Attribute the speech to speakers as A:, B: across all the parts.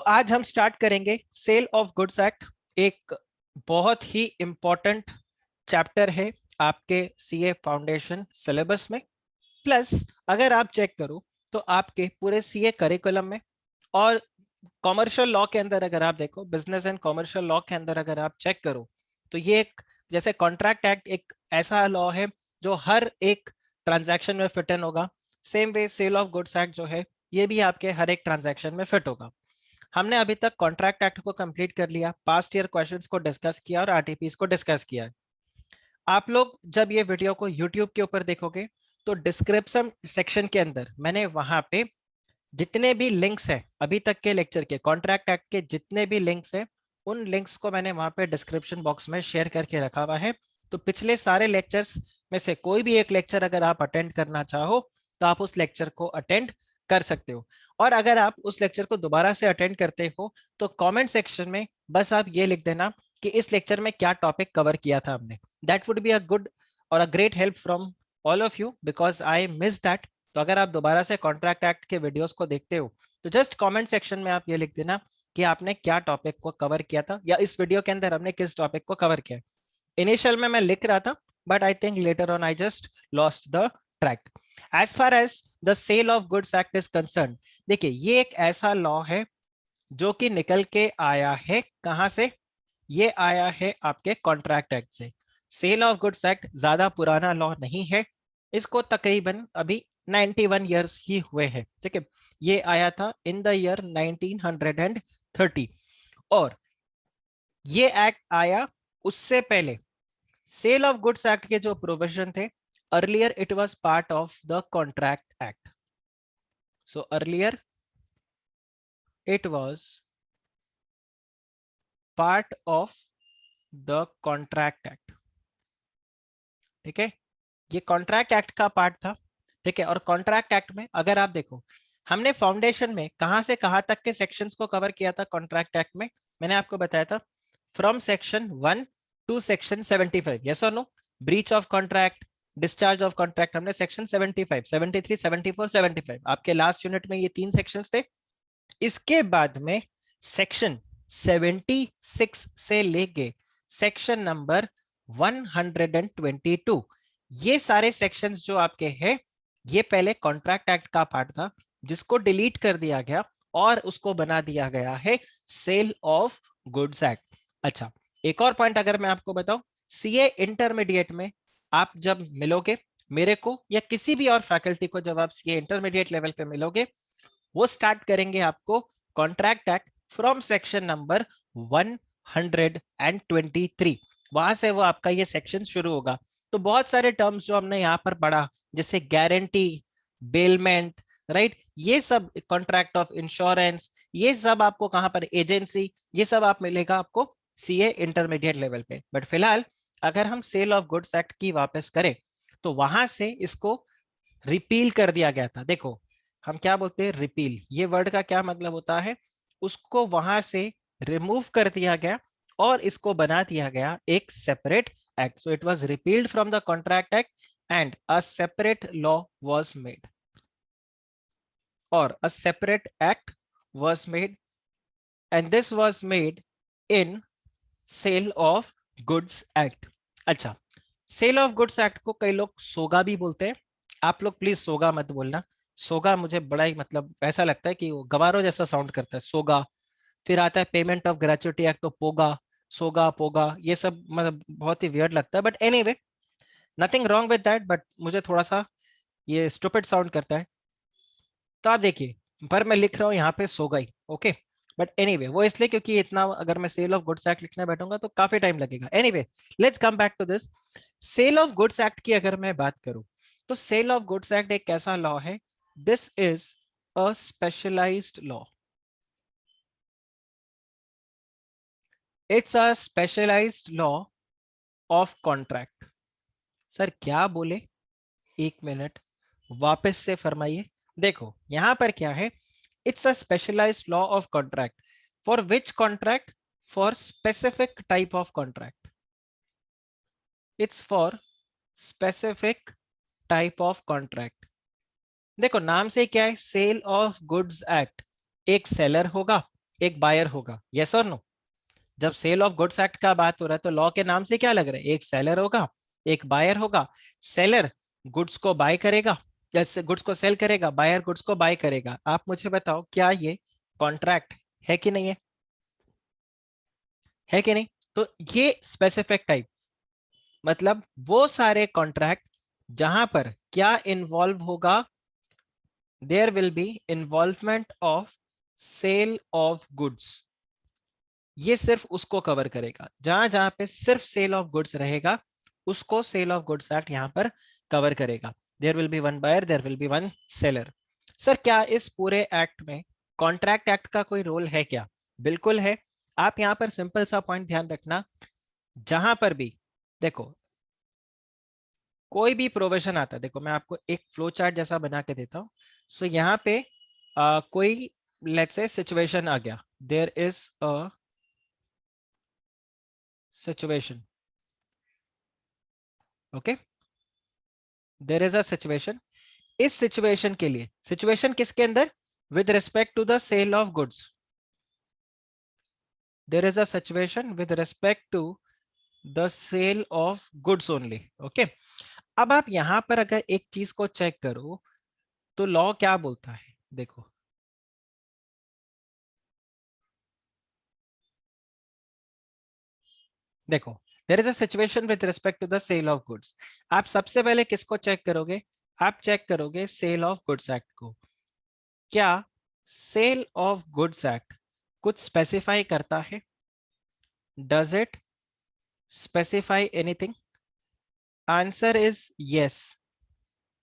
A: आज हम स्टार्ट करेंगे सेल ऑफ गुड्स एक्ट। एक बहुत ही इंपॉर्टेंट चैप्टर है आपके सीए फाउंडेशन सिलेबस में। प्लस अगर आप चेक करो तो आपके पूरे सीए करिकुलम में और कॉमर्शियल लॉ के अंदर अगर आप देखो, बिजनेस एंड कॉमर्शियल लॉ के अंदर अगर आप चेक करो तो ये एक जैसे कॉन्ट्रैक्ट एक्ट एक ऐसा लॉ है जो हर एक ट्रांजैक्शन में फिट इन होगा। Same way sale of goods act जो है ये भी आपके हर एक ट्रांजैक्शन में फिट होगा। हमने अभी तक कॉन्ट्रैक्ट एक्ट को कंप्लीट कर लिया, पास्ट ईयर क्वेश्चंस को डिस्कस किया और आरटीपीस को डिस्कस किया। आप लोग जब ये वीडियो को यूट्यूब के ऊपर देखोगे तो डिस्क्रिप्शन सेक्शन के अंदर मैंने वहां पे जितने भी लिंक्स हैं अभी तक के लेक्चर के, कॉन्ट्रैक्ट एक्ट के जितने भी लिंक्स हैं उन लिंक्स को मैंने वहां पे डिस्क्रिप्शन बॉक्स में शेयर करके रखा हुआ है। तो पिछले सारे लेक्चर्स में से कोई भी एक लेक्चर अगर आप अटेंड करना चाहो तो आप उस लेक्चर को अटेंड कर सकते हो। और अगर आप उस लेक्चर को दोबारा से अटेंड करते हो तो कमेंट सेक्शन में बस आप ये लिख देना कि इस लेक्चर में क्या टॉपिक कवर किया था हमने। That would be a good or a great help from all of you because I miss that. तो अगर आप दोबारा से कॉन्ट्रैक्ट एक्ट के वीडियोस को देखते हो तो जस्ट कमेंट सेक्शन में आप ये लिख देना कि आपने क्या टॉपिक को कवर किया था या इस वीडियो के अंदर हमने किस टॉपिक को कवर किया। इनिशियल में मैं लिख रहा था but I think later on I just lost the track. As far as the sale of goods act is concern, देखिए ये एक ऐसा लॉ है जो कि निकल के आया है कहां से? ये आया है आपके कॉन्ट्रैक्ट एक्ट से। सेल ऑफ गुड्स एक्ट ज्यादा पुराना लॉ नहीं है, इसको तकरीबन अभी 91 ईयर्स ही हुए हैं। ठीक है, ये आया था इन द ईयर 1930 और ये एक्ट आया उससे पहले सेल ऑफ गुड्स एक्ट के जो प्रोविजन थे, earlier it was part of the contract act. So earlier it was part of the contract act. ठीक है, ये कॉन्ट्रैक्ट एक्ट का पार्ट था। ठीक है, और कॉन्ट्रैक्ट एक्ट में अगर आप देखो हमने फाउंडेशन में कहां से कहां तक के सेक्शंस को कवर किया था कॉन्ट्रैक्ट एक्ट में, मैंने आपको बताया था from section 1 to section 75। Yes और no? Breach of contract, discharge of contract, हमने सेक्शन 75, 73, 74, 75 आपके लास्ट यूनिट में ये तीन सेक्शंस थे। इसके बाद में सेक्शन 76 से लेके सेक्शन नंबर 122, ये सारे सेक्शंस जो आपके हैं ये पहले कॉन्ट्रैक्ट एक्ट का पार्ट था जिसको डिलीट कर दिया गया और उसको बना दिया गया है सेल ऑफ गुड्स एक्ट। अच्छा, एक और पॉइंट अगर मैं आपको बताऊं, सीए इंटरमीडिएट में आप जब मिलोगे मेरे को या किसी भी और फैकल्टी को, जब आप सीए इंटरमीडिएट लेवल पे मिलोगे वो स्टार्ट करेंगे आपको contract act from section number 123। वहां से वो आपका ये सेक्शन शुरू होगा। तो बहुत सारे टर्म्स जो हमने यहाँ पर पढ़ा जैसे गारंटी, बेलमेंट, राइट, ये सब कॉन्ट्रैक्ट ऑफ इंश्योरेंस, ये सब आपको कहां पर, एजेंसी, ये सब आप मिलेगा आपको सीए इंटरमीडिएट लेवल पे। बट फिलहाल अगर हम सेल ऑफ गुड्स एक्ट की वापस करें तो वहां से इसको रिपील कर दिया गया था। देखो हम क्या बोलते हैं रिपील, ये वर्ड का क्या मतलब होता है, उसको वहां से रिमूव कर दिया गया और इसको बना दिया गया एक separate act. So it was repealed from the contract act and a separate law was made, or a separate act was made and this was made in sale of goods act. अच्छा, sale of goods act को कई लोग सोगा भी बोलते हैं। आप लोग please सोगा मत बोलना, सोगा मुझे बड़ा ही मतलब ऐसा लगता है कि वो गवारो जैसा साउंड करता है, सोगा। फिर आता है पेमेंट ऑफ ग्रेचुइटी एक्ट तो पोगा, सोगा, पोगा, ये सब मतलब बहुत ही वियर्ड लगता है। But anyway, nothing wrong with that, but मुझे थोड़ा सा ये स्टूपिड साउंड करता है। तो आप देखिए, पर मैं लिख रहा हूँ यहाँ पे सोगा ही, ओके। बट एनीवे वो इसलिए क्योंकि इतना अगर मैं सेल ऑफ गुड्स एक्ट लिखने बैठूंगा तो काफी टाइम लगेगा। Anyway, let's come back to this. Sale of goods act की अगर मैं बात करूं तो सेल ऑफ गुड्स एक्ट एक ऐसा लॉ है, this is a specialised law. It's a specialised law of contract. Sir क्या बोले? एक मिनट वापस से फरमाइए। देखो यहां पर क्या है, it's a specialised law of contract. For which contract? For specific type of contract. It's for specific type of contract. देखो नाम से क्या है, सेल ऑफ गुड्स एक्ट। एक सेलर होगा एक बायर होगा, यस और नो? जब सेल ऑफ गुड्स एक्ट का बात हो रहा है तो लॉ के नाम से क्या लग रहा है, एक सेलर होगा एक बायर होगा। सेलर गुड्स को बाय करेगा, जैसे गुड्स को सेल करेगा, बायर गुड्स को बाय करेगा। आप मुझे बताओ क्या ये कॉन्ट्रैक्ट है कि नहीं है कि नहीं? तो ये स्पेसिफिक टाइप, मतलब वो सारे कॉन्ट्रैक्ट जहां पर क्या इन्वॉल्व होगा, there will be involvement of sale of goods. ये सिर्फ उसको कवर करेगा जहां जहां पे सिर्फ सेल ऑफ गुड्स रहेगा, उसको सेल ऑफ गुड्स एक्ट यहां पर कवर करेगा। There will be one buyer, there will be one seller. Sir क्या इस पूरे एक्ट में कॉन्ट्रैक्ट एक्ट का कोई रोल है क्या? बिल्कुल है। आप यहां पर सिंपल सा पॉइंट ध्यान रखना, जहां पर भी देखो कोई भी प्रोविजन आता है, देखो मैं आपको एक फ्लो चार्ट जैसा बना के देता हूं। सो यहाँ पे कोई लेट्स से सिचुएशन आ गया, there is a situation, okay, there is a situation. इस सिचुएशन के लिए, सिचुएशन किसके अंदर, with respect to the sale of goods, there is a situation with respect to the sale of goods only, okay. अब आप यहां पर अगर एक चीज को चेक करो तो लॉ क्या बोलता है, देखो देखो there is a situation with respect to the sale of goods. आप सबसे पहले किसको चेक करोगे, आप चेक करोगे सेल ऑफ गुड्स एक्ट को। क्या सेल ऑफ गुड्स एक्ट कुछ स्पेसिफाई करता है? Does it specify anything? Answer is yes.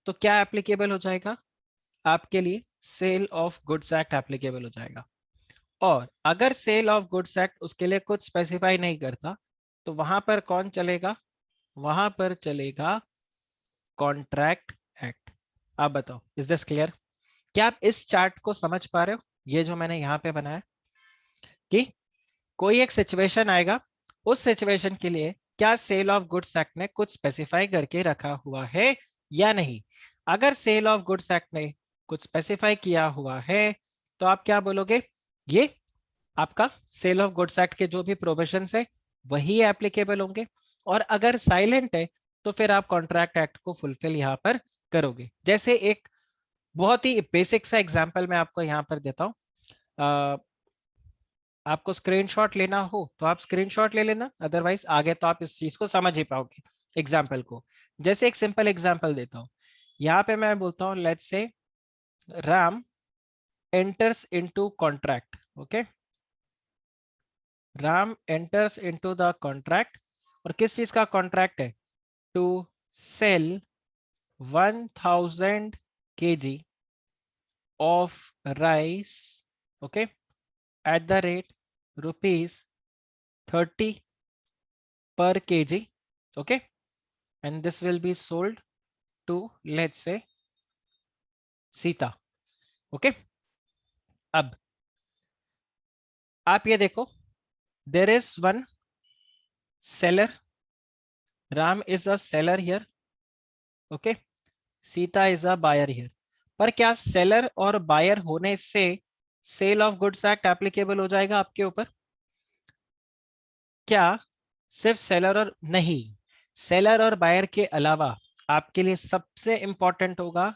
A: तो क्या एप्लीकेबल हो जाएगा आपके लिए, sale of goods act applicable हो जाएगा। और अगर सेल ऑफ गुड्स एक्ट उसके लिए कुछ स्पेसिफाई नहीं करता तो वहां पर कौन चलेगा, वहां पर चलेगा कॉन्ट्रैक्ट एक्ट। आप बताओ, इज दिस क्लियर? क्या आप इस चार्ट को समझ पा रहे हो, ये जो मैंने यहाँ पे बनाया, कि कोई एक सिचुएशन आएगा, उस सिचुएशन के लिए क्या सेल ऑफ गुड्स एक्ट ने कुछ स्पेसिफाई करके रखा हुआ है या नहीं? अगर सेल ऑफ गुड्स एक्ट ने कुछ स्पेसिफाई किया हुआ है तो आप क्या बोलोगे, ये आपका सेल ऑफ गुड्स एक्ट के जो भी प्रोविजंस है वही एप्लीकेबल होंगे। और अगर साइलेंट है तो फिर आप कॉन्ट्रैक्ट एक्ट को फुलफिल यहां पर करोगे। जैसे एक बहुत ही बेसिक सा एग्जांपल मैं आपको यहां पर देता हूं। आपको स्क्रीनशॉट लेना हो तो आप स्क्रीनशॉट ले लेना, अदरवाइज आगे तो आप इस चीज को समझ ही पाओगे एग्जाम्पल को। जैसे एक सिंपल एग्जाम्पल देता हूँ, यहाँ पे मैं बोलता हूँ let's say Ram enters into contract, okay, Ram enters into the contract. और किस चीज का कॉन्ट्रैक्ट है, to cell 1000 kg of rice, okay, at the rate ₹30 per kg, okay, and this will be sold to let's say Sita, okay। अब आप ये देखो, there is one seller, Ram is a seller here, okay, Sita is a buyer here। पर क्या seller और buyer होने से sale of goods act applicable हो जाएगा आपके ऊपर? क्या सिर्फ सेलर और नहीं, सेलर और बायर के अलावा आपके लिए सबसे इंपॉर्टेंट होगा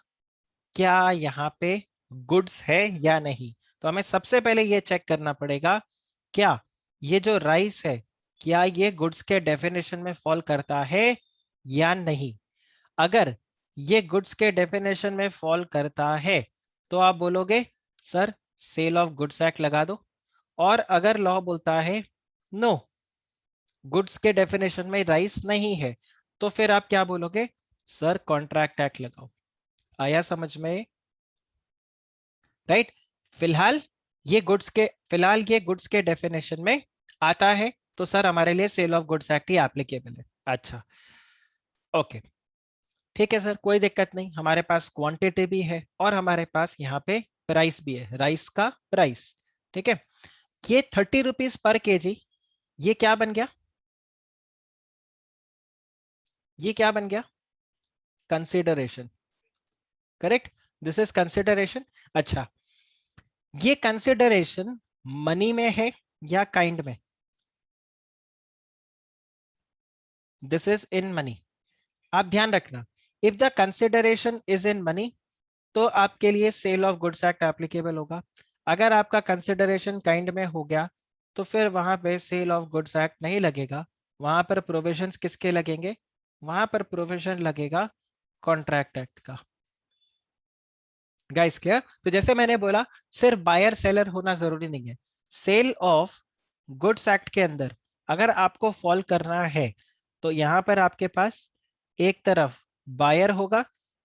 A: क्या यहाँ पे गुड्स है या नहीं। तो हमें सबसे पहले ये चेक करना पड़ेगा, क्या ये जो राइस है क्या ये गुड्स के डेफिनेशन में फॉल करता है या नहीं। अगर ये गुड्स के डेफिनेशन में फॉल करता है तो आप बोलोगे sir sale of goods act लगा दो। और अगर लॉ बोलता है नो, गुड्स के डेफिनेशन में राइस नहीं है, तो फिर आप क्या बोलोगे, सर कॉन्ट्रैक्ट एक्ट लगाओ। आया समझ में? राइट। फिलहाल फिलहाल ये गुड्स के डेफिनेशन में आता है तो सर हमारे लिए सेल ऑफ गुड्स एक्ट ही एप्लीकेबल है। अच्छा, ओके, ठीक है सर, कोई दिक्कत नहीं, हमारे पास क्वांटिटी भी है और हमारे पास यहाँ पे प्राइस भी है, राइस का प्राइस, ठीक है। ये ₹30 पर केजी, ये क्या बन गया, ये क्या बन गया, consideration, correct, this is consideration. अच्छा, ये कंसिडरेशन मनी में है या काइंड में? This is in money. आप ध्यान रखना, if the consideration is in money तो आपके लिए sale of goods act applicable होगा। अगर आपका कंसिडरेशन काइंड में हो गया तो फिर वहां पे सेल ऑफ गुड्स एक्ट नहीं लगेगा। वहां पर प्रोविजंस किसके लगेंगे? वहां पर प्रोविजन लगेगा कॉन्ट्रैक्ट एक्ट का। Guys clear? तो जैसे मैंने बोला, सिर्फ बायर सेलर होना जरूरी नहीं है। सेल ऑफ गुड्स एक्ट के अंदर अगर आपको फॉल करना है तो यहां पर आपके पास एक तरफ बायर होगा,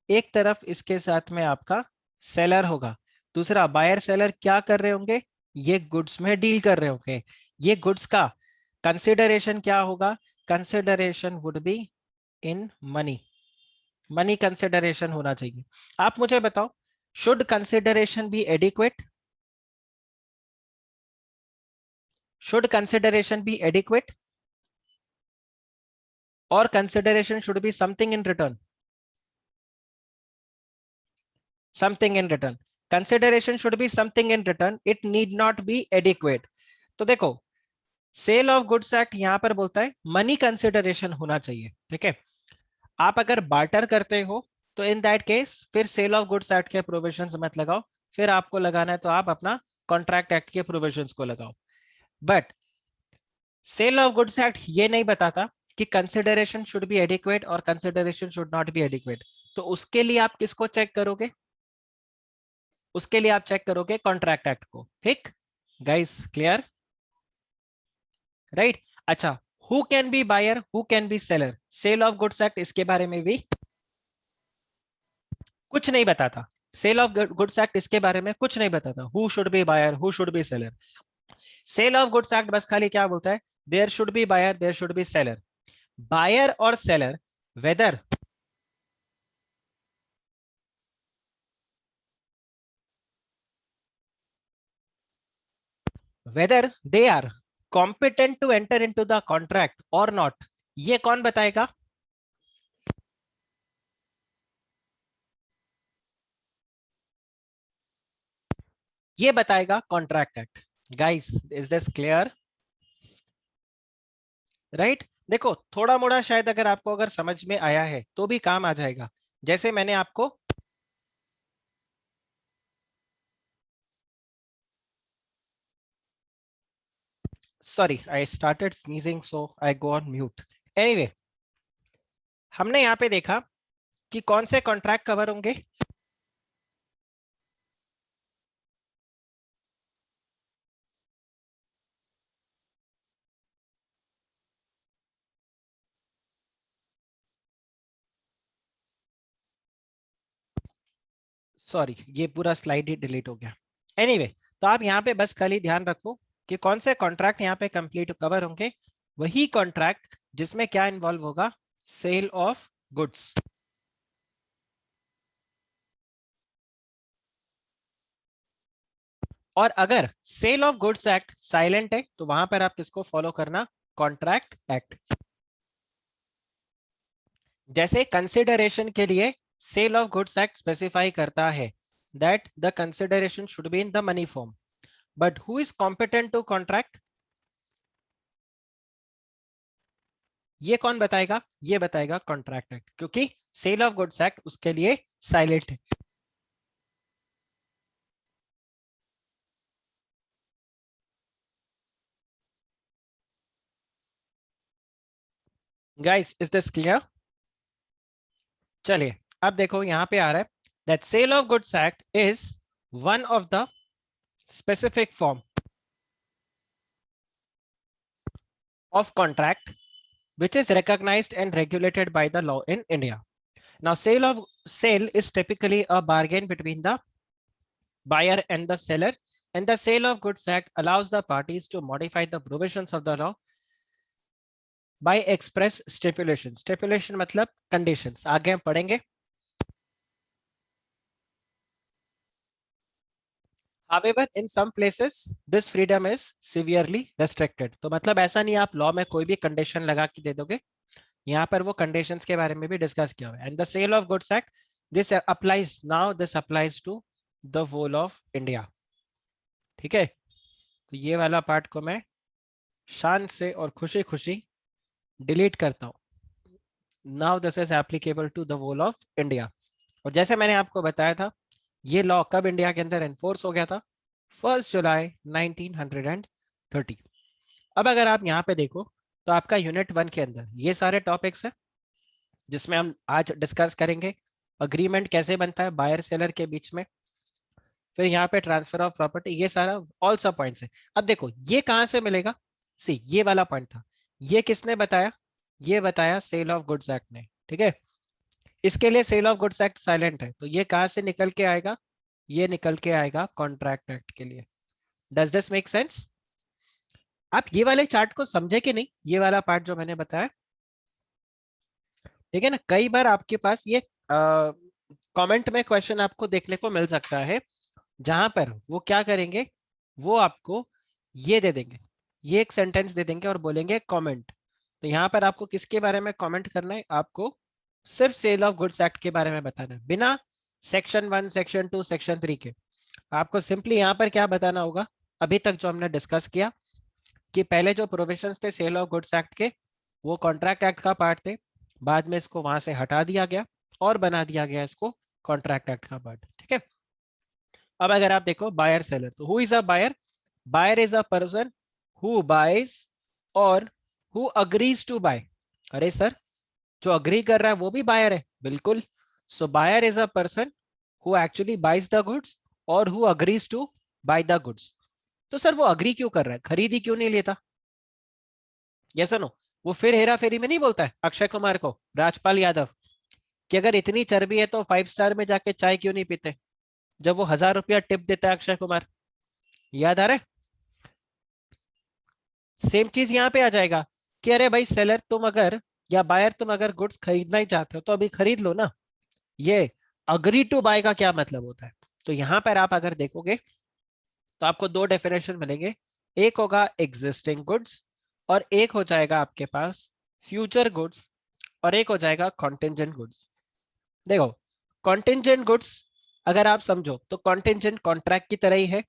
A: एक तरफ इसके साथ में आपका सेलर होगा। दूसरा, बायर सेलर क्या कर रहे होंगे? ये गुड्स में डील कर रहे होंगे। ये गुड्स का कंसिडरेशन क्या होगा? Consideration would be in money. Money consideration होना चाहिए। आप मुझे बताओ, should consideration be adequate? Should consideration be adequate और consideration should be something in return? Something in return. Consideration should be something in return, it need not be adequate. तो देखो, cell of goods act यहां पर बोलता है money consideration होना चाहिए, ठीक है। आप अगर बार्टर करते हो तो इन दैट केस फिर सेल ऑफ गुड्स एक्ट के प्रोविजंस मत लगाओ, फिर आपको लगाना है तो आप अपना कॉन्ट्रैक्ट एक्ट के प्रोविजंस को लगाओ। But sale of goods act ये नहीं बताता कि कंसिडरेशन शुड बी एडिक्वेट और consideration should not be adequate. तो उसके लिए आप किसको चेक करोगे? उसके लिए आप चेक करोगे कॉन्ट्रैक्ट एक्ट को, ठीक। Guys clear? राइट। अच्छा, who can be buyer, who can be seller? Sale of goods act इसके बारे में भी कुछ नहीं बताता। सेल ऑफ गुड्स एक्ट इसके बारे में कुछ नहीं बताता, who should be buyer, who should be seller. Sale of goods act बस खाली क्या बोलता है? There should be buyer, there should be seller. Buyer और seller whether whether they are competent to enter into the contract or not, ये कौन बताएगा? ये बताएगा contract act. Guys, is this clear? Right. देखो, थोड़ा मोड़ा शायद अगर आपको अगर समझ में आया है तो भी काम आ जाएगा। जैसे मैंने आपको, sorry I started sneezing so I go on mute. Anyway, हमने यहाँ पे देखा कि कौन से कॉन्ट्रैक्ट कवर होंगे। सॉरी, ये पूरा स्लाइड ही डिलीट हो गया। एनीवे, तो आप यहाँ पे बस खाली ध्यान रखो कि कौन से कॉन्ट्रैक्ट यहाँ पे कंप्लीट कवर होंगे। वही कॉन्ट्रैक्ट जिसमें क्या इन्वॉल्व होगा? Sale of goods. और अगर sale of goods act silent है तो वहां पर आप किसको फॉलो करना? Contract act. जैसे कंसिडरेशन के लिए sale of goods act specify करता है that the consideration should be in the money form, but who is competent to contract? ये कौन बताएगा? ये बताएगा कॉन्ट्रैक्ट एक्ट, क्योंकि सेल ऑफ गुड्स एक्ट उसके लिए साइलेंट है। Guys, is this clear? चलिए, अब देखो यहां पे आ रहा है that sale of goods act is one of the specific form of contract which is recognized and regulated by the law in India. Now, sale is typically a bargain between the buyer and the seller, and the Sale of Goods Act allows the parties to modify the provisions of the law by express stipulation. Stipulation मतलब conditions, आगे हम पढ़ेंगे। However, in some places this freedom is severely restricted. तो मतलब ऐसा नहीं आप law में कोई भी कंडीशन लगा के दे दोगे, यहाँ पर वो कंडीशंस के बारे में भी डिस्कस किया हुआ है। And the sale of goods act, this applies to the whole of India, ठीक है। तो ये वाला पार्ट को मैं शान से और खुशी खुशी डिलीट करता हूँ। Now this is applicable to the whole of India. और जैसे मैंने आपको बताया था, ये लॉ कब इंडिया के अंदर एनफोर्स हो गया था? 1 जुलाई 1930। अब अगर आप यहाँ पे देखो तो आपका यूनिट 1 के अंदर ये सारे टॉपिक्स हैं जिसमें हम आज डिस्कस करेंगे। अग्रीमेंट कैसे बनता है बायर सेलर के बीच में, फिर यहाँ पे ट्रांसफर ऑफ प्रॉपर्टी, ये सारा ऑल सब पॉइंट्स है। अब देखो ये कहाँ से मिलेगा? सी ये वाला पॉइंट था, ये किसने बताया? ये बताया सेल ऑफ गुड्स एक्ट ने, ठीक है। इसके लिए sale of goods act silent है, तो ये कहाँ से निकल के आएगा? ये निकल के आएगा कॉन्ट्रैक्ट एक्ट के लिए। Does this make sense? आप ये वाले चार्ट को समझे कि नहीं? ये वाला पार्ट जो मैंने बताया, ठीक है ना। कई बार आपके पास ये कमेंट में क्वेश्चन आपको देखने को मिल सकता है, जहां पर वो क्या करेंगे, वो आपको ये दे देंगे, ये एक सेंटेंस दे देंगे और बोलेंगे कमेंट। तो यहाँ पर आपको किसके बारे में कमेंट करना है? आपको सिर्फ सेल ऑफ गुड्स एक्ट के बारे में बताना है, बिना सेक्शन 1, सेक्शन 2, सेक्शन 3 के। आपको सिंपली यहाँ पर क्या बताना होगा? अभी तक जो हमने डिस्कस किया कि पहले जो प्रोविजंस थे सेल ऑफ गुड्स एक्ट के, वो कॉन्ट्रैक्ट एक्ट का पार्ट थे, बाद में इसको वहां से हटा दिया गया और बना दिया गया इसको कॉन्ट्रैक्ट एक्ट का पार्ट, ठीक है। अब अगर आप देखो बायर सेलर, तो who is a buyer? Buyer is a person who buys or who agrees to buy. अरे सर, जो अग्री कर रहा है वो भी बायर है, बिल्कुल। So buyer is a person who actually buys the goods or who agrees to buy the goods. तो सर वो अग्री क्यों कर रहा है, खरीदी क्यों नहीं लेता? Yes no? वो फिर हेरा फेरी में नहीं बोलता है अक्षय कुमार को, राजपाल यादव, कि अगर इतनी चर्बी है तो 5 स्टार में जाके चाय क्यों नहीं पीते, जब वो 1000 रुपया टिप देता है अक्षय कुमार। याद आ रहा है? सेम चीज यहाँ पे आ जाएगा कि अरे भाई सेलर तुम अगर, या बायर तुम अगर गुड्स खरीदना ही चाहते हो तो अभी खरीद लो ना। ये अग्री टू बाय का क्या मतलब होता है? तो यहाँ पर आप अगर देखोगे तो आपको दो डेफिनेशन मिलेंगे। एक होगा एग्जिस्टिंग गुड्स और एक हो जाएगा आपके पास फ्यूचर गुड्स और एक हो जाएगा कॉन्टेंजेंट गुड्स। देखो, कॉन्टेंजेंट गुड्स अगर आप समझो तो कॉन्टेंजेंट कॉन्ट्रैक्ट की तरह ही है,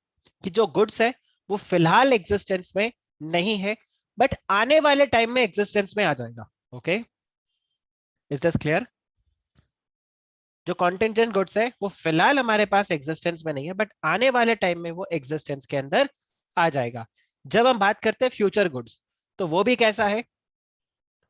A: कि जो गुड्स है वो फिलहाल एग्जिस्टेंस में नहीं है, बट आने वाले टाइम में एग्जिस्टेंस में आ जाएगा। Okay, is this clear? जो कॉन्टेंजेंट गुड्स है वो फिलहाल हमारे पास एग्जिस्टेंस में नहीं है, बट आने वाले टाइम में वो एग्जिस्टेंस के अंदर आ जाएगा। जब हम बात करते हैं फ्यूचर गुड्स, तो वो भी कैसा है?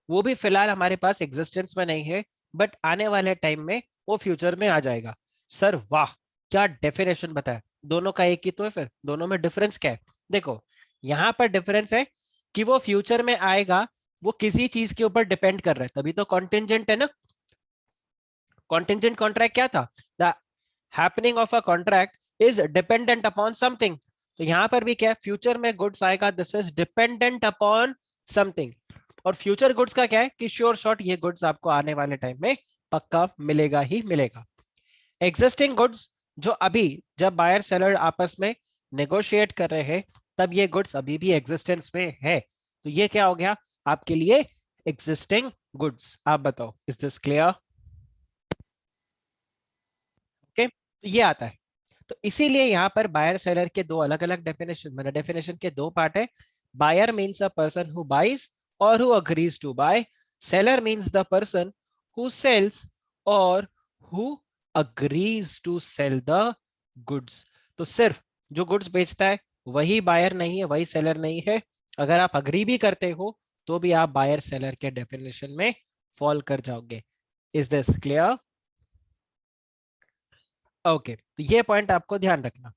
A: वो भी फिलहाल हमारे पास एग्जिस्टेंस में नहीं है, बट आने वाले टाइम में वो फ्यूचर में आ जाएगा। सर वाह, क्या डेफिनेशन बताया! दोनों का एक ही तो है, फिर दोनों में डिफरेंस क्या है? देखो, यहां पर डिफरेंस है कि वो फ्यूचर में आएगा, वो किसी चीज के ऊपर डिपेंड कर रहा है, तभी तो कॉन्टेंजेंट है ना। कॉन्टेंजेंट कॉन्ट्रैक्ट क्या था? The happening of a contract is dependent upon something. तो यहां पर भी क्या है? फ्यूचर में गुड्स आएगा, this is dependent upon something. और फ्यूचर गुड्स का क्या है कि श्योर शॉट ये गुड्स आपको आने वाले टाइम में पक्का मिलेगा ही मिलेगा। एग्जिस्टिंग गुड्स, जो अभी जब बायर सेलर आपस में नेगोशिएट कर रहे हैं, तब ये गुड्स अभी भी एग्जिस्टेंस में है, तो ये क्या हो गया आपके लिए? Existing goods. आप बताओ, इज दिस क्लियर? ओके, तो ये आता है। तो इसीलिए यहाँ पर बायर सेलर के दो अलग अलग डेफिनेशन, मतलब डेफिनेशन के दो पार्ट है। Buyer means a person who buys or who agrees to buy. Seller means the person who sells or who agrees to sell the goods. तो सिर्फ जो गुड्स बेचता है वही बायर नहीं है, वही सेलर नहीं है। अगर आप अग्री भी करते हो तो भी आप बायर सेलर के डेफिनेशन में फॉल कर जाओगे। Is this clear? ओके, तो ये पॉइंट आपको ध्यान रखना।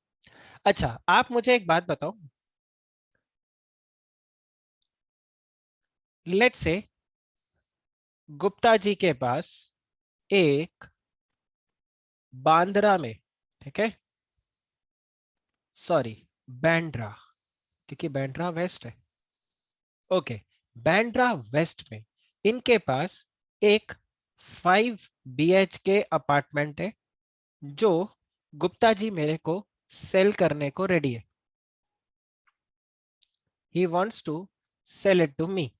A: अच्छा, आप मुझे एक बात बताओ, लेट्स से गुप्ता जी के पास एक बांद्रा में, ठीक है, सॉरी बैंड्रा, क्योंकि बैंड्रा वेस्ट है। ओके, बैंड्रा वेस्ट में इनके पास एक 5 BHK अपार्टमेंट है, जो गुप्ता जी मेरे को सेल करने को रेडी है। He wants to sell it to me.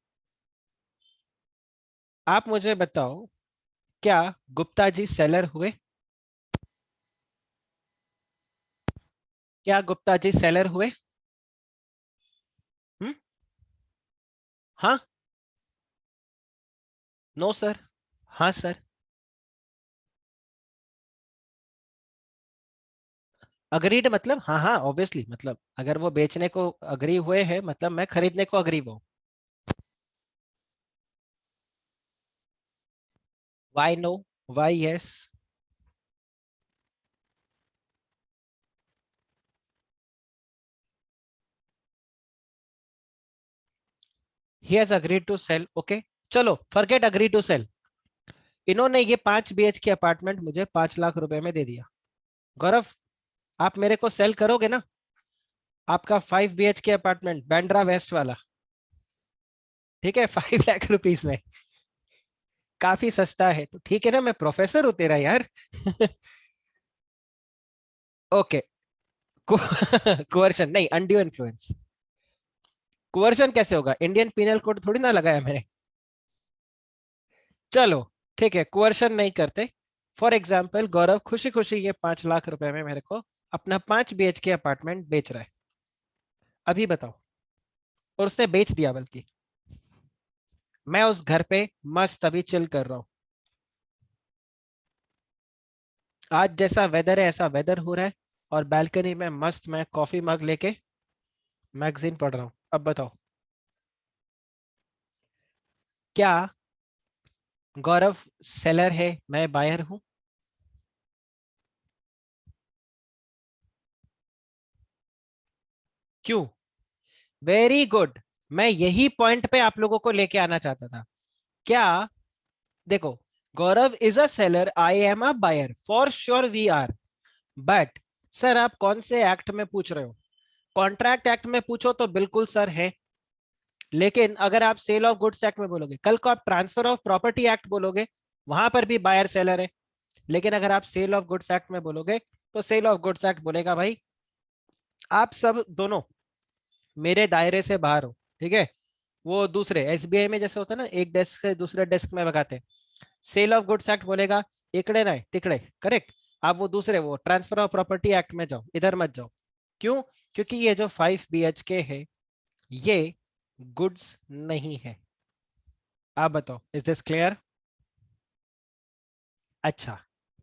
A: आप मुझे बताओ, क्या गुप्ता जी सेलर हुए? क्या गुप्ता जी सेलर हुए? हाँ, नो सर, हाँ सर। अग्रीड मतलब हाँ हाँ ऑब्वियसली, मतलब अगर वो बेचने को अग्री हुए हैं मतलब मैं खरीदने को अग्री हूँ। Why no, why yes. He has agreed to sell, okay. चलो फॉरगेट अग्री टू सेल। इन्होंने ये 5 BHK के अपार्टमेंट मुझे 5 लाख रुपए में दे दिया। गौरव, आप मेरे को सेल करोगे ना आपका 5 BHK अपार्टमेंट बैंड्रा वेस्ट वाला? ठीक है, 5 लाख रुपीज में। काफी सस्ता है तो ठीक है ना, मैं प्रोफेसर हूँ तेरा यार। ओके। कोवर्शन नहीं, अनड्यू इन्फ्लुएंस। कोवर्शन कैसे होगा, इंडियन पिनल कोड थोड़ी ना लगाया मैंने। चलो ठीक है, कोवर्शन नहीं करते। फॉर एग्जाम्पल गौरव खुशी खुशी ये 5 लाख रुपए में मेरे को अपना 5 BHK अपार्टमेंट बेच रहा है। अभी बताओ, और उसने बेच दिया बल्कि। मैं उस घर पे मस्त अभी चिल कर रहा हूँ। आज जैसा वेदर है ऐसा वेदर हो रहा है, और बालकनी में मस्त मैं कॉफी मग लेके मैगजीन पढ़ रहा हूँ। अब बताओ, क्या गौरव सेलर है, मैं बायर हूँ? क्यों? Very good. मैं यही पॉइंट पे आप लोगों को लेके आना चाहता था। क्या, देखो, Gaurav is a seller, I am a buyer, for sure we are. But sir आप कौन से एक्ट में पूछ रहे हो? कॉन्ट्रैक्ट एक्ट में पूछो तो बिल्कुल सर है। लेकिन अगर आप सेल ऑफ गुड्स एक्ट में बोलोगे, कल को आप ट्रांसफर ऑफ प्रॉपर्टी एक्ट बोलोगे, वहां पर भी बायर सेलर है। लेकिन अगर आप सेल ऑफ गुड्स एक्ट में बोलोगे तो सेल ऑफ गुड्स एक्ट बोलेगा भाई आप सब दोनों मेरे दायरे से बाहर हो। ठीक है, वो दूसरे एसबीआई में जैसे होता है ना, एक डेस्क से दूसरे डेस्क में भगाते हैं। सेल ऑफ गुड्स एक्ट बोलेगा इकड़े ना तिकड़े, करेक्ट। आप वो दूसरे वो ट्रांसफर ऑफ प्रॉपर्टी एक्ट में जाओ, इधर मत जाओ। क्यों? क्योंकि ये जो 5 BHK है ये गुड्स नहीं है। आप बताओ, इज दिस क्लियर? अच्छा,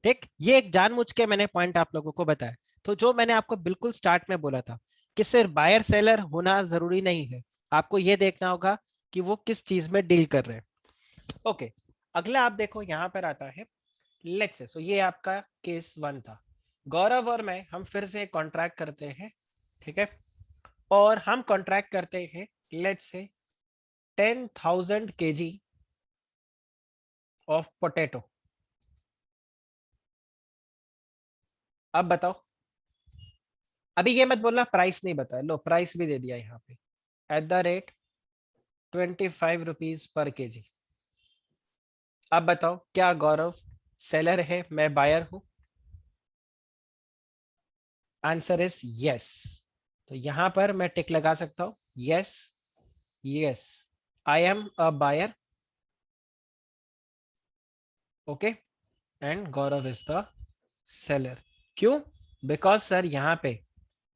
A: ठीक, ये एक जानबूझ के मैंने पॉइंट आप लोगों को बताया। तो जो मैंने आपको बिल्कुल स्टार्ट में बोला था कि सिर्फ बायर सेलर होना जरूरी नहीं है, आपको ये देखना होगा कि वो किस चीज में डील कर रहे हैं। ओके, अगला आप देखो यहाँ पर आता है लेट्स से। सो ये आपका केस 1 था। गौरव और मैं हम फिर से कॉन्ट्रैक्ट करते हैं, ठीक है। और हम कॉन्ट्रैक्ट करते हैं let's say 10,000 kg of potato. अब बताओ, अभी ये मत बोलना प्राइस नहीं बताया, लो प्राइस भी दे दिया यहाँ पे, at the rate 25 rupees per KG. अब बताओ, क्या गौरव सेलर है, मैं बायर हूं? Answer is yes. तो यहां पर मैं टिक लगा सकता हूं, yes, yes, I am a buyer, okay, and Gaurav is the seller. क्यों? बिकॉज सर यहाँ पे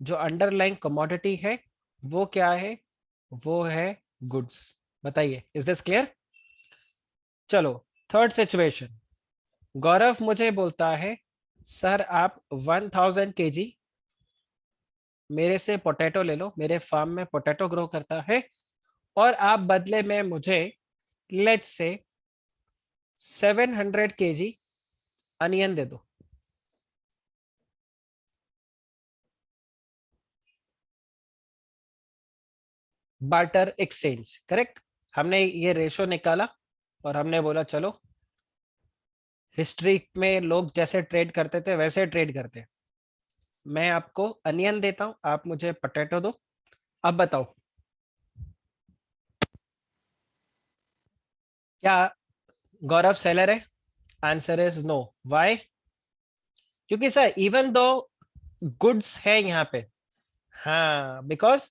A: जो अंडरलाइंग कमोडिटी है वो क्या है? वो है गुड्स। बताइए, इज दिस क्लियर? चलो, थर्ड सिचुएशन। गौरव मुझे बोलता है सर आप 1000 kg मेरे से पोटैटो ले लो, मेरे फार्म में पोटैटो ग्रो करता है, और आप बदले में मुझे लेट्स से 700 kg अनियन दे दो। Barter exchange, correct. हमने ये रेशो निकाला और हमने बोला चलो हिस्ट्री में लोग जैसे ट्रेड करते थे वैसे ट्रेड करते हैं। मैं आपको अनियन देता हूं, आप मुझे पोटैटो दो। अब बताओ, क्या गौरव सेलर है? Answer is no. व्हाई? क्योंकि सर इवन दो गुड्स है यहाँ पे, हाँ, बिकॉज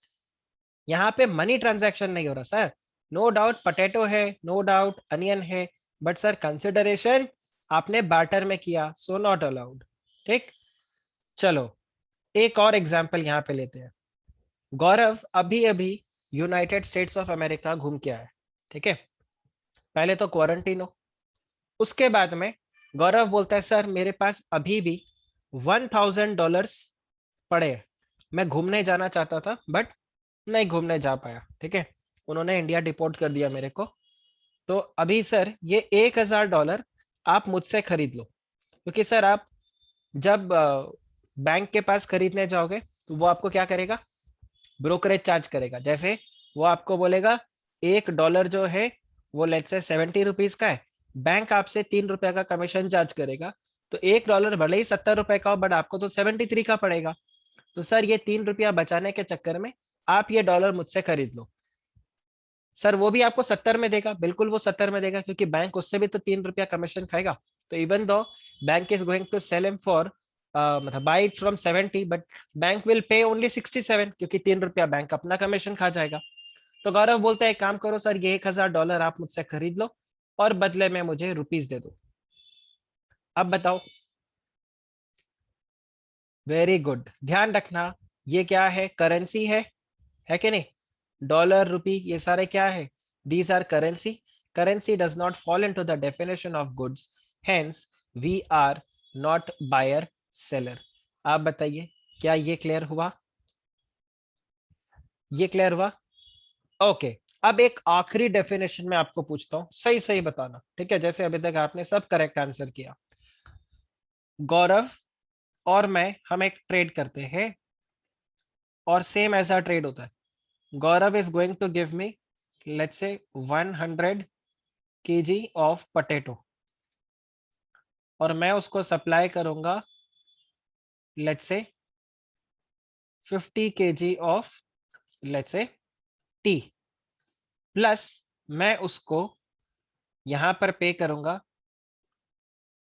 A: यहाँ पे मनी ट्रांजैक्शन नहीं हो रहा सर। नो डाउट पोटैटो है, नो डाउट अनियन है, बट सर कंसिडरेशन आपने बार्टर में किया, सो नॉट अलाउड। ठीक। चलो, एक और एग्जांपल यहाँ पे लेते हैं। गौरव अभी अभी यूनाइटेड स्टेट्स ऑफ अमेरिका घूम के आया, ठीक है, पहले तो क्वारंटीन हो। उसके बाद में गौरव बोलता है सर मेरे पास अभी भी $1000 पड़े हैं, मैं घूमने जाना चाहता था बट नहीं घूमने जा पाया। ठीक है, उन्होंने इंडिया डिपोर्ट कर दिया मेरे को। तो अभी सर ये $1000 आप मुझसे खरीद लो, क्योंकि सर आप जब बैंक के पास खरीदने जाओगे तो वो आपको क्या करेगा, ब्रोकरेज चार्ज करेगा। जैसे वो आपको बोलेगा $1 जो है वो लेट्स से 70 रुपीज का है, बैंक आपसे ₹3 का कमीशन चार्ज करेगा। तो $1 भले ही ₹70 का हो बट आपको तो 73 का पड़ेगा। तो सर ये ₹3 बचाने के चक्कर में आप ये डॉलर मुझसे खरीद लो। सर वो भी आपको 70 में देगा, बिल्कुल वो 70 में देगा, क्योंकि बैंक उससे भी तो ₹3 कमीशन खाएगा। तो even though bank is going to sell him for मतलब buy it from 70, but bank will pay only 67, क्योंकि ₹3 बैंक अपना कमीशन खा जाएगा। तो गौरव बोलता है एक काम करो सर, ये $1000 आप मुझसे खरीद लो और बदले में मुझे रुपीज दे दो। अब बताओ। वेरी गुड, ध्यान रखना ये क्या है, करेंसी है कि नहीं। डॉलर, रुपी, ये सारे क्या है, these are currency. Currency does not fall into the definition of goods, hence we are not buyer seller. आप बताइए क्या ये क्लियर हुआ, ये क्लियर हुआ। ओके, अब एक आखिरी डेफिनेशन में आपको पूछता हूं, सही सही बताना, ठीक है। जैसे अभी तक आपने सब करेक्ट आंसर किया। गौरव और मैं हम एक ट्रेड करते हैं और सेम ऐसा ट्रेड होता है। Gaurav is going to give me let's say 100 kg of potato और मैं उसको सप्लाई करूंगा let's say 50 kg of let's say T, plus मैं उसको यहां पर पे करूंगा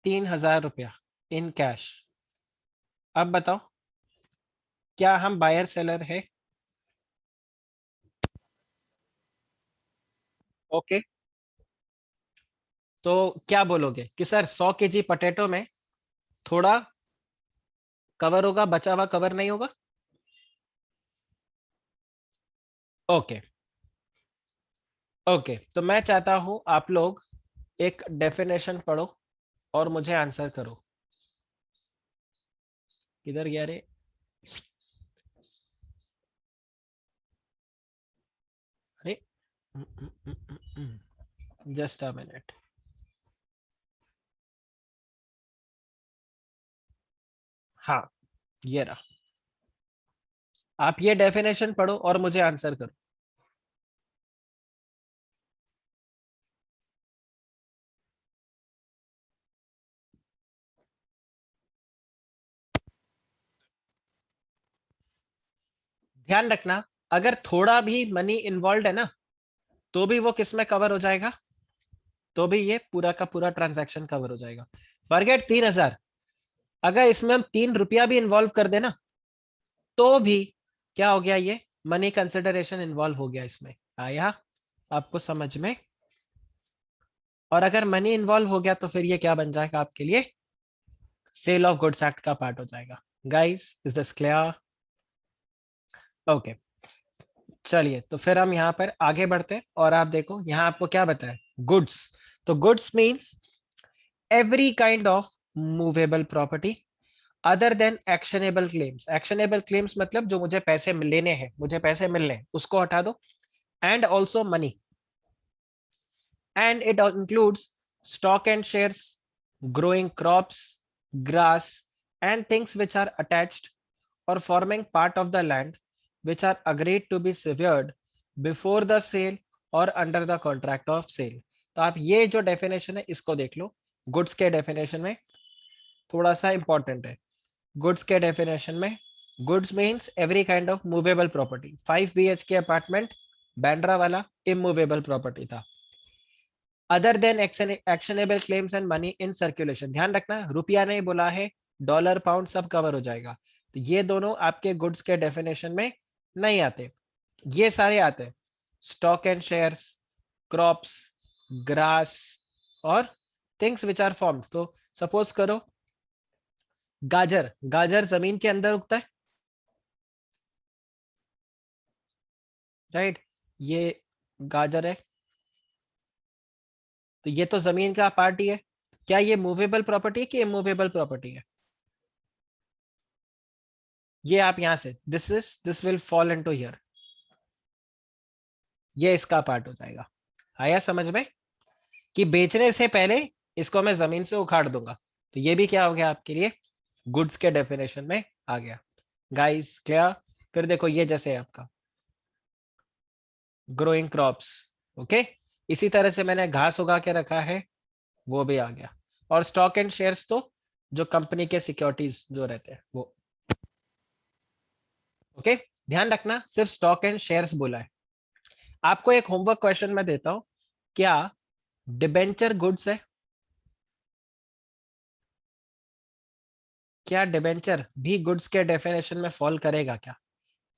A: ₹3000 इन कैश। अब बताओ क्या हम बायर सेलर है। ओके, तो क्या बोलोगे कि सर 100 kg पोटैटो में थोड़ा कवर होगा, बचा हुआ कवर नहीं होगा। ओके ओके, तो मैं चाहता हूं आप लोग एक डेफिनेशन पढ़ो और मुझे आंसर करो। किधर गया रे। अरे जस्ट अ मिनट। हाँ, ये रहा। आप ये डेफिनेशन पढ़ो और मुझे आंसर करो। ध्यान रखना, अगर थोड़ा भी मनी इन्वॉल्व है ना तो भी वो किस में कवर हो जाएगा, तो भी ये पूरा का पूरा ट्रांजैक्शन कवर हो जाएगा। फॉरगेट 3000, अगर इसमें हम ₹3 भी इन्वॉल्व कर देना तो भी क्या हो गया, ये मनी कंसिडरेशन इन्वॉल्व हो गया इसमें। आया आपको समझ में। और अगर मनी इन्वॉल्व हो गया तो फिर ये क्या बन जाएगा आपके लिए, सेल ऑफ गुड्स एक्ट का पार्ट हो जाएगा। Guys is this clear. Okay, चलिए तो फिर हम यहाँ पर आगे बढ़ते हैं और आप देखो यहाँ आपको क्या बताया, गुड्स। तो goods means every kind of movable property other than actionable claims. Actionable claims मतलब जो मुझे पैसे लेने हैं, मुझे पैसे मिलने हैं, उसको हटा दो। And also money, and it includes stock and shares, growing crops, grass, and things which are attached or forming part of the land which are agreed to be severed before the sale or under the contract of sale। तो आप ये जो definition है इसको देख लो। Goods के definition में थोड़ा सा इंपॉर्टेंट है। गुड्स के डेफिनेशन में goods means every kind of movable property. 5 BHK apartment Bandra वाला इमूवेबल प्रॉपर्टी था। Other than actionable claims and money in circulation, ध्यान रखना रुपया नहीं बोला है, डॉलर पाउंड सब कवर हो जाएगा। तो ये दोनों आपके गुड्स के डेफिनेशन में नहीं आते, ये सारे आते हैं stock and shares, crops, grass और थिंग्स विच आर फॉर्म्ड। तो सपोज करो गाजर, गाजर जमीन के अंदर उगता है, राइट। ये गाजर है, तो ये तो जमीन का पार्ट ही है। क्या ये मूवेबल प्रॉपर्टी है कि इमूवेबल प्रॉपर्टी है? ये आप यहां से this will fall into here, ये इसका पार्ट हो जाएगा। आया समझ में कि बेचने से पहले इसको मैं जमीन से उखाड़ दूंगा, तो ये भी क्या हो गया आपके लिए, गुड्स के डेफिनेशन में आ गया। Guys clear? फिर देखो ये जैसे है आपका ग्रोइंग क्रॉप्स, ओके, इसी तरह से मैंने घास उगा के रखा है, वो भी आ गया। और स्टॉक एंड शेयर्स तो जो कंपनी के सिक्योरिटीज जो रहते हैं वो, ओके। ध्यान रखना सिर्फ स्टॉक एंड शेयर्स बोला है। आपको एक होमवर्क क्वेश्चन मैं देता हूं, क्या डिबेंचर गुड्स है? क्या डिबेंचर भी गुड्स के डेफिनेशन में फॉल करेगा क्या?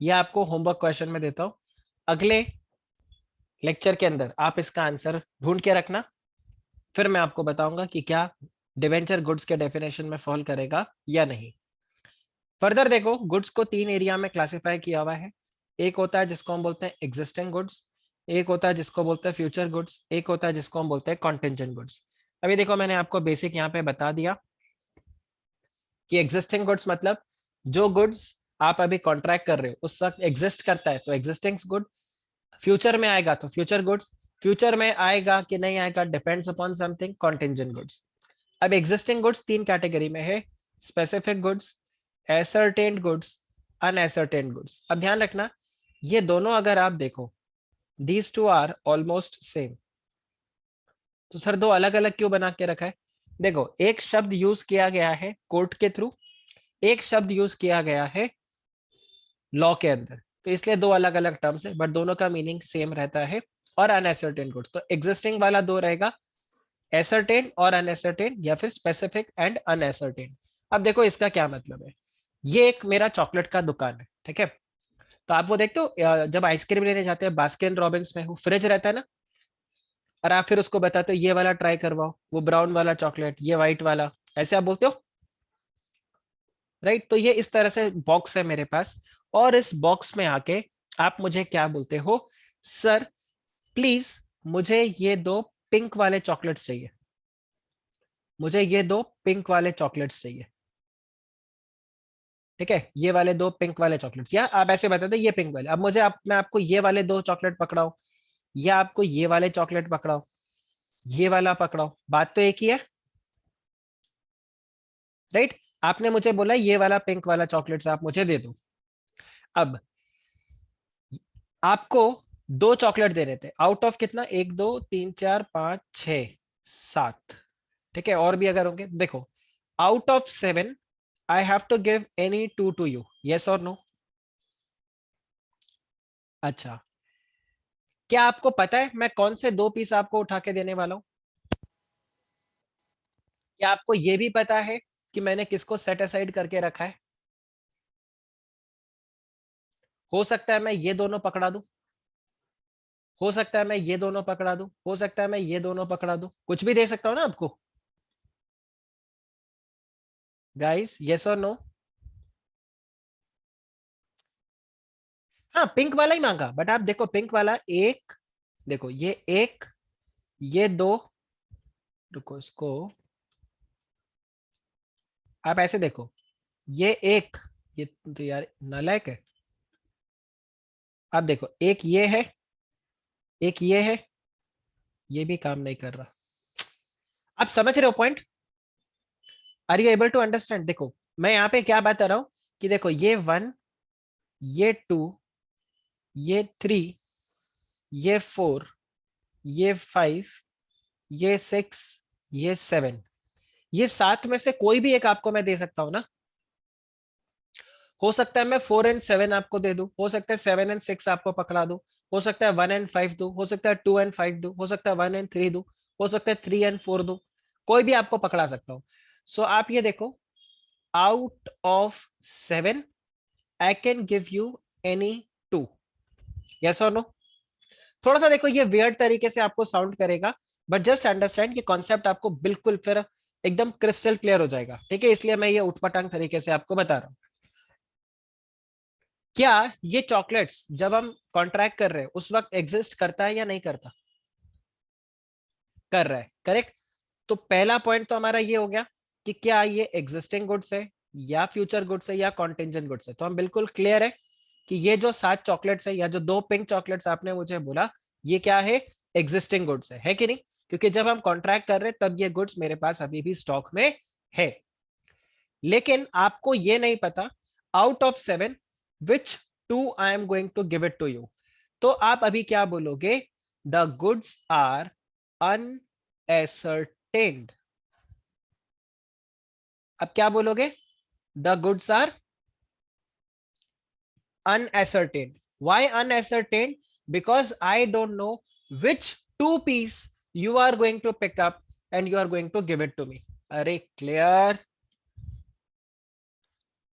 A: यह आपको होमवर्क क्वेश्चन में देता हूं, अगले लेक्चर के अंदर आप इसका आंसर ढूंढ के रखना, फिर मैं आपको बताऊंगा कि क्या डिबेंचर गुड्स के डेफिनेशन में फॉल करेगा या नहीं। फर्दर देखो, गुड्स को 3 एरिया में क्लासिफाई किया हुआ है। एक होता है जिसको हम बोलते हैं एग्जिस्टिंग गुड्स, एक होता है जिसको बोलते हैं फ्यूचर गुड्स, एक होता है जिसको हम बोलते हैं कॉन्टेंजेंट गुड्स। अभी देखो मैंने आपको बेसिक यहाँ पे बता दिया कि एग्जिस्टिंग गुड्स मतलब जो गुड्स आप अभी कॉन्ट्रैक्ट कर रहे हो उस वक्त एग्जिस्ट करता है तो एग्जिस्टिंग गुड, फ्यूचर में आएगा तो फ्यूचर गुड्स, फ्यूचर में आएगा कि नहीं आएगा depends upon something, contingent goods. अब एग्जिस्टिंग गुड्स 3 कैटेगरी में है, specific goods, ascertained goods, unascertained goods. अब ध्यान रखना ये दोनों अगर आप देखो, these two are almost same. तो सर दो अलग अलग क्यों बना के रखा है? देखो एक शब्द यूज किया गया है कोर्ट के थ्रू, एक शब्द यूज किया गया है लॉ के अंदर, तो इसलिए दो अलग अलग टर्म्स है बट दोनों का मीनिंग सेम रहता है। और अनएसर्टेन गुड्स तो एग्जिस्टिंग वाला दो रहेगा, एसर्टेन और अनएसर्टेन, या फिर स्पेसिफिक एंड अनएसर्टेन। अब देखो इसका क्या मतलब है, ये एक मेरा चॉकलेट का दुकान है, ठीक है। तो आप वो देखते हो जब आइसक्रीम लेने जाते हैं बास्किन रॉबिन्स में, वो फ्रिज रहता है ना, और आप फिर उसको बताते हो ये वाला ट्राई करवाओ, वो ब्राउन वाला चॉकलेट, ये व्हाइट वाला, ऐसे आप बोलते हो, राइट। तो ये इस तरह से बॉक्स है मेरे पास, और इस बॉक्स में आके आप मुझे क्या बोलते हो, सर प्लीज मुझे ये दो पिंक वाले चॉकलेट्स चाहिए, मुझे ये दो पिंक वाले चॉकलेट्स चाहिए, ठीक है, ये वाले दो पिंक वाले चॉकलेट्स, या आप ऐसे बता दो ये पिंक वाले। अब मुझे मैं आपको ये वाले दो चॉकलेट पकड़ाऊं, या आपको ये वाले चॉकलेट पकड़ाओ, ये वाला पकड़ाओ, बात तो एक ही है, राइट। आपने मुझे बोला ये वाला पिंक वाला चॉकलेट्स आप मुझे दे दो। अब आपको दो चॉकलेट दे रहे थे, आउट ऑफ कितना, 1 2 3 4 5 6 7, ठीक है, और भी अगर होंगे, देखो out of 7 I have to give any 2 to you, yes और नो? अच्छा, क्या आपको पता है मैं कौन से दो पीस आपको उठा के देने वाला हूं? क्या आपको यह भी पता है कि मैंने किसको सेट असाइड करके रखा है? हो सकता है मैं ये दोनों पकड़ा दूं, हो सकता है मैं ये दोनों पकड़ा दूं, हो सकता है मैं ये दोनों पकड़ा दूं, कुछ भी दे सकता हूं ना आपको। गाइस यस और नो? हाँ पिंक वाला ही मांगा, बट आप देखो पिंक वाला एक, देखो ये एक, ये दो, रुको इसको, आप ऐसे देखो, ये एक, ये तो यार नालायक है। आप देखो एक ये है, एक ये है, ये भी काम नहीं कर रहा। आप समझ रहे हो point? Are you able to understand? देखो मैं यहाँ पे क्या बता रहा हूं कि देखो ये 1, ये 2, ये 3, ये 4, ये 5, ये 6, ये 7, ये 7 में से कोई भी एक आपको मैं दे सकता हूं ना। हो सकता है मैं 4 एंड 7 आपको दे दूं, हो सकता है 7 एंड 6 आपको पकड़ा दूं, हो सकता है 1 एंड 5 दूं, हो सकता है 2 एंड 5 दूं, हो सकता है 1 एंड 3 दूं, हो सकता है 3 एंड 4 दूं, कोई भी आपको पकड़ा सकता हूं। सो आप ये देखो, out of 7 I can give you any 2, yes और नो? थोड़ा सा देखो ये वियर्ड तरीके से आपको साउंड करेगा, बट जस्ट अंडरस्टैंड कि कॉन्सेप्ट आपको बिल्कुल फिर एकदम क्रिस्टल क्लियर हो जाएगा, ठीक है, इसलिए मैं ये उठपटांग तरीके से आपको बता रहा हूं। क्या ये चॉकलेट्स जब हम कॉन्ट्रैक्ट कर रहे हैं उस वक्त एग्जिस्ट करता है या नहीं करता? कर रहा है, करेक्ट। तो पहला पॉइंट तो हमारा ये हो गया कि क्या ये एग्जिस्टिंग गुड्स है या फ्यूचर गुड्स है या कॉन्टेंजेंट गुड्स है। तो हम बिल्कुल क्लियर है कि ये जो 7 चॉकलेट्स है या जो 2 पिंक चॉकलेट्स आपने मुझे बोला, ये क्या है, एग्जिस्टिंग गुड्स है कि नहीं? क्योंकि जब हम कॉन्ट्रैक्ट कर रहे हैं तब ये गुड्स मेरे पास अभी भी स्टॉक में है। लेकिन आपको ये नहीं पता out of 7 which 2 I am going to give it to you. तो आप अभी क्या बोलोगे, द गुड्स आर अनएसर्टेन्ड। अब क्या बोलोगे, the goods are unascertained. Why unascertained? Because I don't know which two piece you are going to pick up and you are going to give it to me. अरे clear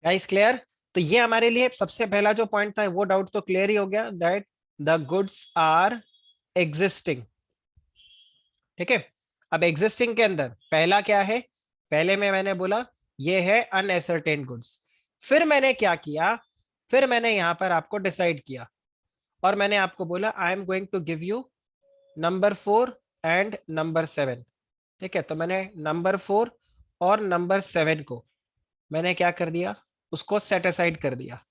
A: guys, clear. तो ये हमारे लिए सबसे पहला जो point था वो डाउट तो क्लियर ही हो गया, that the goods are existing. ठीक है। अब एग्जिस्टिंग के अंदर पहला क्या है, पहले में मैंने बोला ये है अनएसर्टेन गुड्स। फिर मैंने क्या किया, फिर मैंने यहां पर आपको डिसाइड किया और मैंने आपको बोला I am going to give you number 4 and number 7। ठीक है। तो मैंने नंबर 4 और नंबर 7 को मैंने क्या कर दिया, उसको सेट असाइड कर दिया।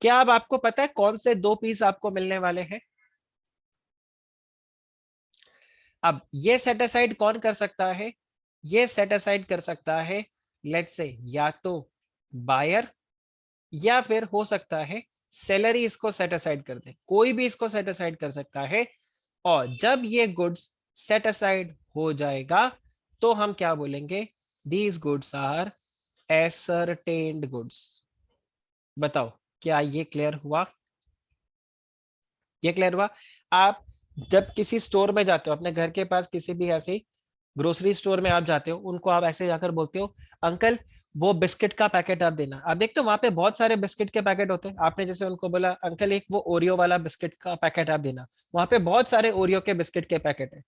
A: क्या अब आपको पता है कौन से 2 पीस आपको मिलने वाले हैं? अब ये सेट असाइड कौन कर सकता है, ये सेट असाइड कर सकता है लेट्स से या तो बायर या फिर हो सकता है सेलर ही इसको सेट असाइड कर दे, कोई भी इसको सेट असाइड कर सकता है। और जब ये गुड्स सेट असाइड हो जाएगा तो हम क्या बोलेंगे, these goods are ascertained goods. बताओ क्या ये क्लियर हुआ? ये क्लियर हुआ? आप जब किसी स्टोर में जाते हो, अपने घर के पास किसी भी ऐसे ग्रोसरी स्टोर में आप जाते हो, उनको आप ऐसे जाकर बोलते हो अंकल वो बिस्किट का पैकेट आप देना। आप देखते हो वहां पे बहुत सारे बिस्किट के पैकेट होते हैं, आपने जैसे उनको बोला अंकल एक वो ओरियो वाला बिस्किट का पैकेट आप देना, वहां पे बहुत सारे ओरियो के बिस्किट के पैकेट है।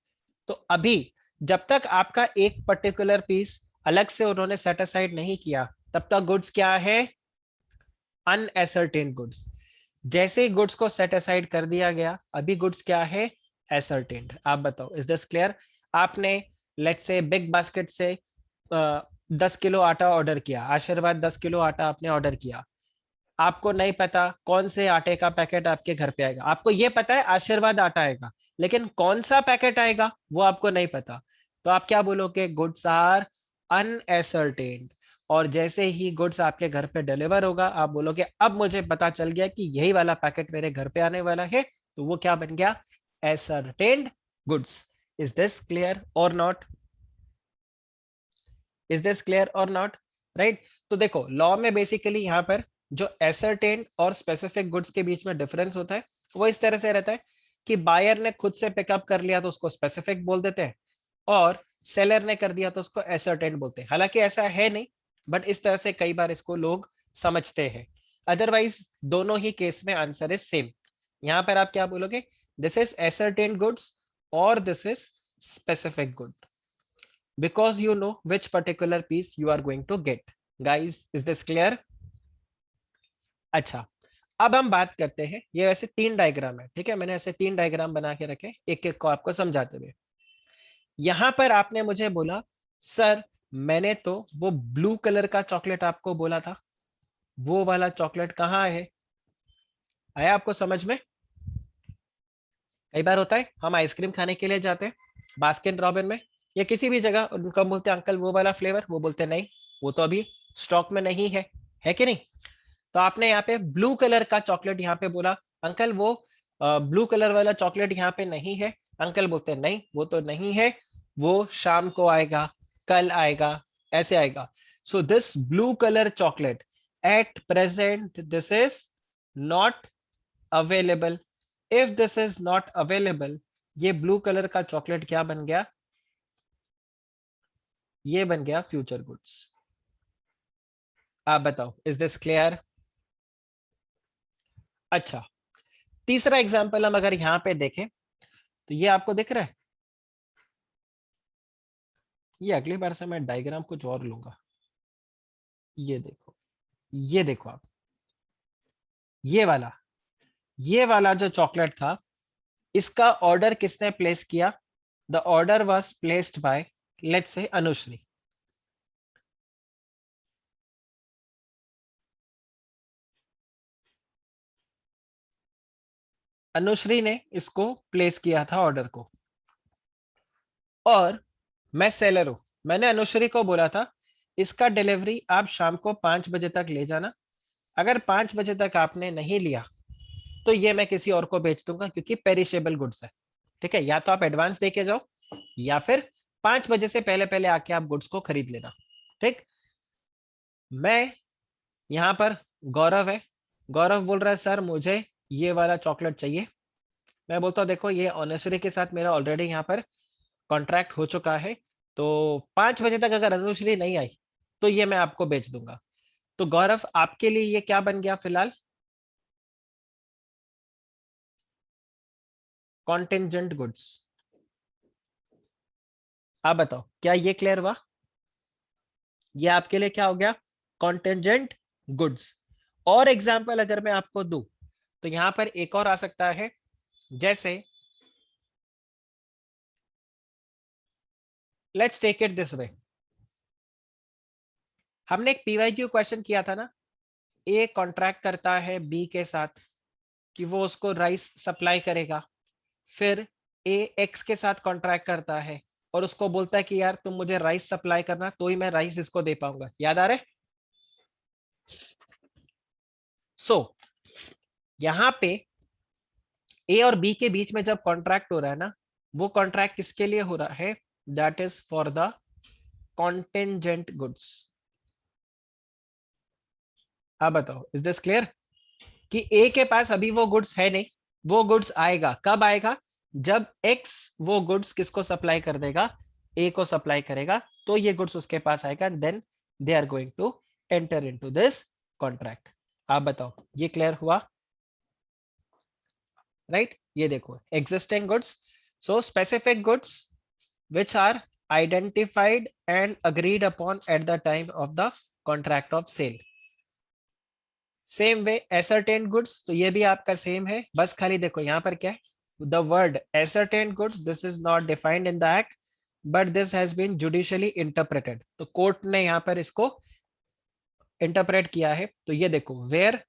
A: तो अभी जब तक आपका एक पर्टिकुलर पीस अलग से उन्होंने सेट असाइड नहीं किया, तब तक गुड्स क्या है, अनएसर्टेन गुड्स। जैसे ही गुड्स को सेट असाइड कर दिया गया, अभी गुड्स क्या है, एसर्टेन्ड। आप बताओ इज दिस क्लियर? आपने लेट्स से बिग बास्केट से 10 किलो आटा ऑर्डर किया, आशीर्वाद 10 किलो आटा आपने ऑर्डर किया। आपको नहीं पता कौन से आटे का पैकेट आपके घर पे आएगा, आपको ये पता है आशीर्वाद आटा आएगा, लेकिन कौन सा पैकेट आएगा वो आपको नहीं पता। तो आप क्या बोलोगे, गुड्स आर अनएसर्टेन्ड। और जैसे ही गुड्स आपके घर पे डिलीवर होगा, आप बोलोगे अब मुझे पता चल गया कि यही वाला पैकेट मेरे घर पे आने वाला है। तो वो क्या बन गया, एसर्टेन्ड गुड्स। इज दिस क्लियर और नॉट? इज दिस क्लियर और नॉट? राइट। तो देखो लॉ में बेसिकली यहाँ पर जो एसर्टेन्ड और स्पेसिफिक गुड्स के बीच में डिफरेंस होता है वो इस तरह से रहता है कि बायर ने खुद से पिकअप कर लिया तो उसको स्पेसिफिक बोल देते हैं, और सेलर ने कर दिया तो उसको एसर्टेन्ड बोलते हैं। हालांकि ऐसा है नहीं, बट इस तरह से कई बार इसको लोग समझते हैं। अदरवाइज दोनों ही केस में आंसर इज सेम। यहां पर आप क्या बोलोगे, दिस इज एसर्टेन्ड गुड्स और this is specific good, because you know which particular piece you are going to get. Guys, is this clear? अच्छा, अब हम बात करते हैं, ये वैसे 3 डायग्राम है, ठीक है, मैंने ऐसे 3 डायग्राम बना के रखे एक एक को आपको समझाते हुए। यहां पर आपने मुझे बोला सर मैंने तो वो ब्लू कलर का चॉकलेट आपको बोला था, वो वाला चॉकलेट कहाँ है? आया आपको समझ में? कई बार होता है हम आइसक्रीम खाने के लिए जाते हैं बास्किन रॉबिन में या किसी भी जगह, उनको बोलते हैं अंकल वो वाला फ्लेवर, वो बोलते हैं नहीं वो तो अभी स्टॉक में नहीं है कि नहीं? तो आपने यहाँ पे ब्लू कलर का चॉकलेट यहाँ पे बोला अंकल वो ब्लू कलर वाला चॉकलेट यहाँ पे नहीं है। अंकल बोलते हैं नहीं वो तो नहीं है, वो शाम को आएगा, कल आएगा, ऐसे आएगा। So this blue colour chocolate at present this is not available. If this is not available, ये ब्लू कलर का चॉकलेट क्या बन गया, ये बन गया फ्यूचर गुड्स। आप बताओ इज दिस क्लियर? अच्छा, तीसरा एग्जांपल हम अगर यहां पे देखें तो ये आपको दिख रहा है, ये अगली बार से मैं डायग्राम कुछ और लूंगा। ये देखो, ये देखो आप, ये वाला जो चॉकलेट था इसका ऑर्डर किसने प्लेस किया? The order was placed by let's say Anushri. Anushree ने इसको प्लेस किया था ऑर्डर को, और मैं सेलर हूं। मैंने अनुश्री को बोला था इसका डिलीवरी आप शाम को 5 बजे तक ले जाना। अगर 5 बजे तक आपने नहीं लिया तो ये मैं किसी और को बेच दूंगा, क्योंकि पेरिशेबल गुड्स है। ठीक है, या तो आप एडवांस देके जाओ या फिर 5 बजे से पहले पहले आके आप गुड्स को खरीद लेना। ठीक, मैं यहाँ पर, गौरव है, गौरव बोल रहा है सर मुझे ये वाला चॉकलेट चाहिए। मैं बोलता हूँ देखो ये अनुश्री के साथ मेरा ऑलरेडी यहाँ पर कॉन्ट्रैक्ट हो चुका है, तो 5 बजे तक अगर अनुश्री नहीं आई तो ये मैं आपको बेच दूंगा। तो गौरव आपके लिए ये क्या बन गया फिलहाल? Contingent goods. आप बताओ क्या ये क्लियर हुआ? ये आपके लिए क्या हो गया? Contingent goods. और एग्जाम्पल अगर मैं आपको दूं तो यहां पर एक और आ सकता है, जैसे let's take it this way. हमने एक पीवाईक्यू क्वेश्चन किया था ना, ए कॉन्ट्रैक्ट करता है बी के साथ कि वो उसको राइस सप्लाई करेगा, फिर ए एक्स के साथ कॉन्ट्रैक्ट करता है और उसको बोलता है कि यार तुम मुझे राइस सप्लाई करना तो ही मैं राइस इसको दे पाऊंगा। याद आ रहा है? सो यहां पे ए और बी के बीच में जब कॉन्ट्रैक्ट हो रहा है ना, वो कॉन्ट्रैक्ट किसके लिए हो रहा है? That is for the contingent goods. आप बताओ इज दिस क्लियर? कि ए के पास अभी वो गुड्स है नहीं, वो गुड्स आएगा। कब आएगा? जब एक्स वो गुड्स किसको सप्लाई कर देगा? ए को सप्लाई करेगा, तो ये गुड्स उसके पास आएगा, then they are going to enter into this contract. आप बताओ ये क्लियर हुआ? राइट, ये देखो existing goods, so specific goods which are identified and agreed upon at the time of the contract of sale. Same way ascertained goods, तो ये भी आपका सेम है, बस खाली देखो यहाँ पर क्या है, the word ascertained goods, this is not defined in the act but this has been judicially interpreted। तो कोर्ट ने यहाँ पर इसको इंटरप्रेट किया है। तो ये देखो, where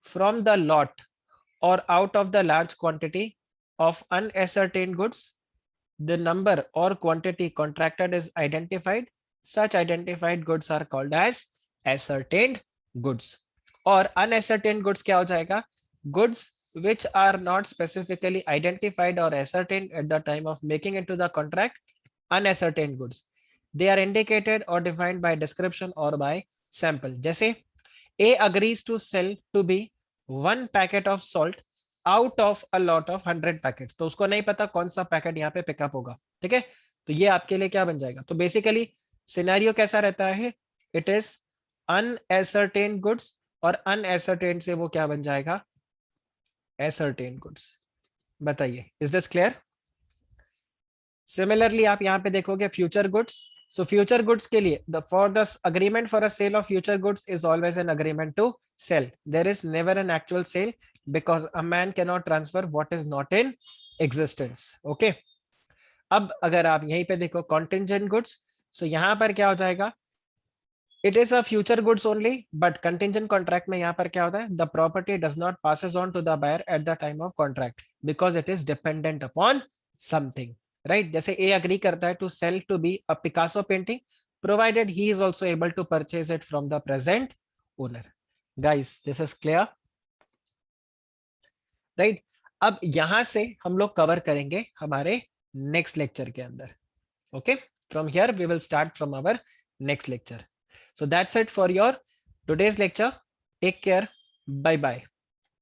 A: from the lot or out of the large quantity of unascertained goods the number or quantity contracted is identified, such identified goods are called as ascertained goods। और unascertained goods क्या हो जाएगा? Goods which are not specifically identified or ascertained at the time of making into the contract, unascertained goods, they are indicated or defined by description or by sample। जैसे A agrees to sell to B 1 packet of salt out of a lot of 100 packet, तो उसको नहीं पता कौन सा packet यहाँ पे pickup होगा। ठीक है, तो ये आपके लिए क्या बन जाएगा? तो बेसिकली सिनेरियो कैसा रहता है? इट इज अनएसर्टेन गुड्स, और अनएसर्टेन से वो क्या बन जाएगा? Ascertain goods. बताइए इज दिस क्लियर? सिमिलरली आप यहाँ पे देखोगे future goods. So future goods के लिए the for the agreement for a sale of future goods is always an agreement to sell, there is never an actual sale because a man cannot transfer what is not in existence। okay, अब अगर आप यहीं पे देखो contingent goods, so यहाँ पर क्या हो जाएगा? it is a future goods only but contingent contract में यहाँ पर क्या होता है? the property does not passes on to the buyer at the time of contract because it is dependent upon something, right? जैसे A agree करता है to sell to B a Picasso painting provided he is also able to purchase it from the present owner। guys this is clear? Right, अब यहां से हम लोग cover करेंगे हमारे नेक्स्ट लेक्चर के अंदर। Okay, from here we will start from our next lecture. So that's it for your today's lecture. Take care, bye bye.